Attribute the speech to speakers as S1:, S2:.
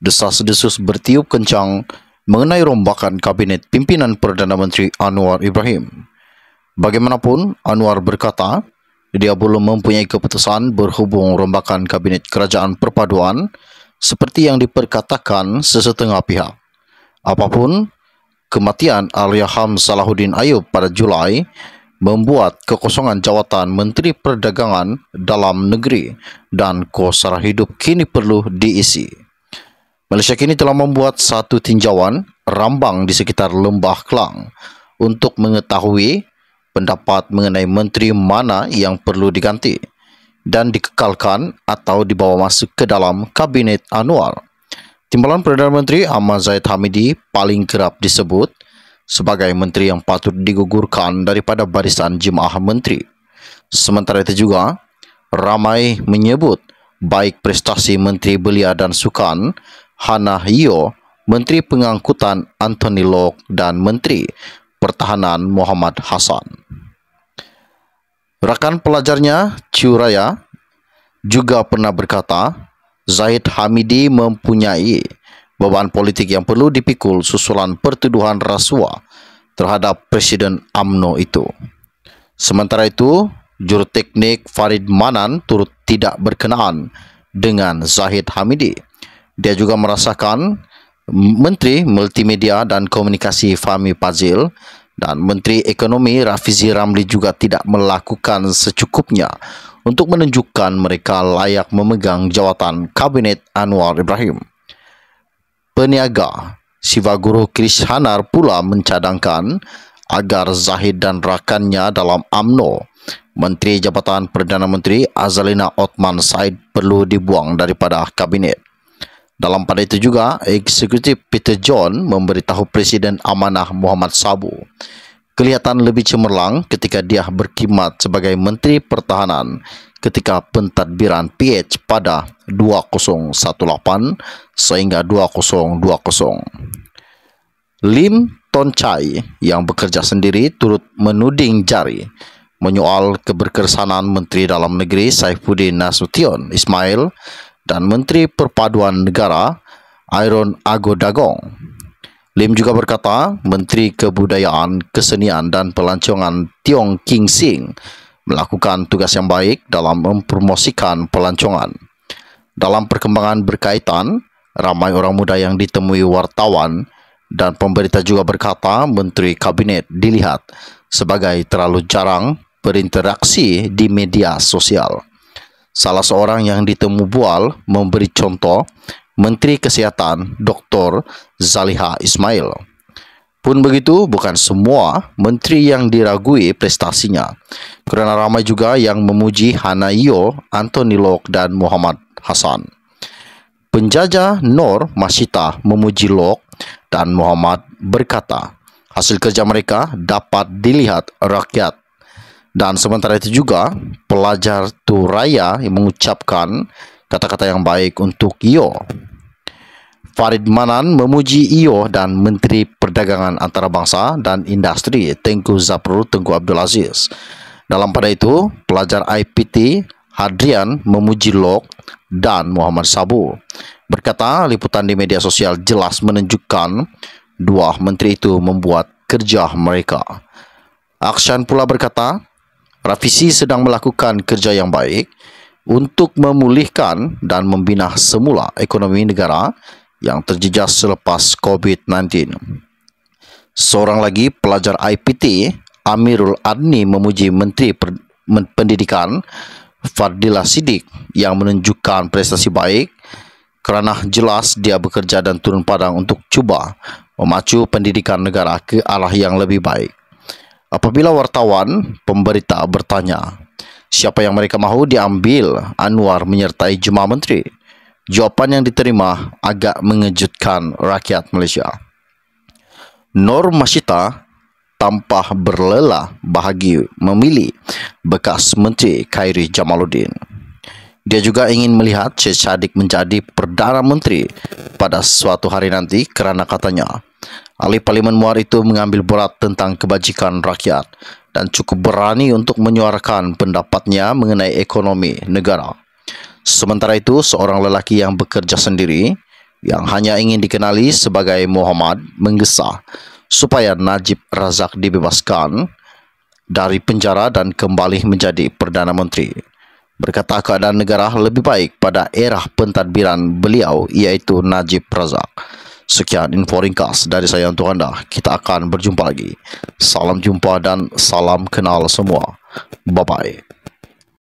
S1: Desas-desus bertiup kencang mengenai rombakan kabinet pimpinan Perdana Menteri Anwar Ibrahim. Bagaimanapun, Anwar berkata, dia belum mempunyai keputusan berhubung rombakan kabinet kerajaan perpaduan seperti yang diperkatakan sesetengah pihak. Apapun, kematian Allahyarham Salahuddin Ayub pada Julai membuat kekosongan jawatan Menteri Perdagangan Dalam Negeri dan kos sara hidup kini perlu diisi. Malaysia kini telah membuat satu tinjauan rambang di sekitar Lembah Kelang untuk mengetahui pendapat mengenai menteri mana yang perlu diganti dan dikekalkan atau dibawa masuk ke dalam kabinet Anwar. Timbalan Perdana Menteri Ahmad Zahid Hamidi paling kerap disebut sebagai menteri yang patut digugurkan daripada barisan jemaah menteri. Sementara itu juga, ramai menyebut baik prestasi Menteri Belia dan Sukan Hannah Yeoh, Menteri Pengangkutan Anthony Loke dan Menteri Pertahanan Muhammad Hassan. Rakan pelajarnya, Chiu Raya, juga pernah berkata, Zahid Hamidi mempunyai beban politik yang perlu dipikul susulan pertuduhan rasuah terhadap Presiden UMNO itu. Sementara itu, juruteknik Farid Manan turut tidak berkenaan dengan Zahid Hamidi. Dia juga merasakan Menteri Multimedia dan Komunikasi Fahmi Fadzil dan Menteri Ekonomi Rafizi Ramli juga tidak melakukan secukupnya untuk menunjukkan mereka layak memegang jawatan Kabinet Anwar Ibrahim. Peniaga Sivaguru Krish Hanar pula mencadangkan agar Zahid dan rakannya dalam UMNO, Menteri Jabatan Perdana Menteri Azalina Othman Said perlu dibuang daripada kabinet. Dalam pada itu juga, Eksekutif Peter John memberitahu Presiden Amanah Muhammad Sabu kelihatan lebih cemerlang ketika dia berkhidmat sebagai Menteri Pertahanan ketika pentadbiran PH pada 2018 sehingga 2020. Lim Ton Chai yang bekerja sendiri turut menuding jari menyoal keberkesanan Menteri Dalam Negeri Saifuddin Nasution Ismail dan Menteri Perpaduan Negara Aaron Agodagong. Lim juga berkata, Menteri Kebudayaan, Kesenian dan Pelancongan Tiong King Sing melakukan tugas yang baik dalam mempromosikan pelancongan. Dalam perkembangan berkaitan, ramai orang muda yang ditemui wartawan dan pemberita juga berkata Menteri Kabinet dilihat sebagai terlalu jarang berinteraksi di media sosial. Salah seorang yang ditemu bual memberi contoh Menteri Kesihatan Dr. Zaliha Ismail. Pun begitu, bukan semua menteri yang diragui prestasinya, kerana ramai juga yang memuji Hannah Yeoh, Anthony Loke dan Muhammad Hassan. Penjajah Nur Masyita memuji Loke dan Muhammad berkata, hasil kerja mereka dapat dilihat rakyat. Dan sementara itu juga, pelajar Turaya yang mengucapkan kata-kata yang baik untuk Yeoh. Farid Manan memuji Yeoh dan Menteri Perdagangan Antarabangsa dan Industri Tengku Zafrul Tengku Abdul Aziz. Dalam pada itu, pelajar IPT Hadrian memuji Loke dan Muhammad Sabu. Berkata, liputan di media sosial jelas menunjukkan dua menteri itu membuat kerja mereka. Akshan pula berkata, Rafizi sedang melakukan kerja yang baik untuk memulihkan dan membina semula ekonomi negara yang terjejas selepas COVID-19. Seorang lagi pelajar IPT, Amirul Adni memuji Menteri Pendidikan Fadila Siddiq yang menunjukkan prestasi baik kerana jelas dia bekerja dan turun padang untuk cuba memacu pendidikan negara ke arah yang lebih baik. Apabila wartawan pemberita bertanya, siapa yang mereka mahu diambil Anwar menyertai jemaah menteri? Jawapan yang diterima agak mengejutkan rakyat Malaysia. Nur Masyita tanpa berlelah bahagi memilih bekas Menteri Khairi Jamaluddin. Dia juga ingin melihat Syed Saddiq menjadi Perdana Menteri pada suatu hari nanti kerana katanya, ahli Parlimen Muar itu mengambil berat tentang kebajikan rakyat dan cukup berani untuk menyuarakan pendapatnya mengenai ekonomi negara. Sementara itu, seorang lelaki yang bekerja sendiri yang hanya ingin dikenali sebagai Muhammad menggesa supaya Najib Razak dibebaskan dari penjara dan kembali menjadi Perdana Menteri. Berkata keadaan negara lebih baik pada era pentadbiran beliau iaitu Najib Razak. Sekian info ringkas dari saya untuk anda. Kita akan berjumpa lagi. Salam jumpa dan salam kenal semua. Bye-bye.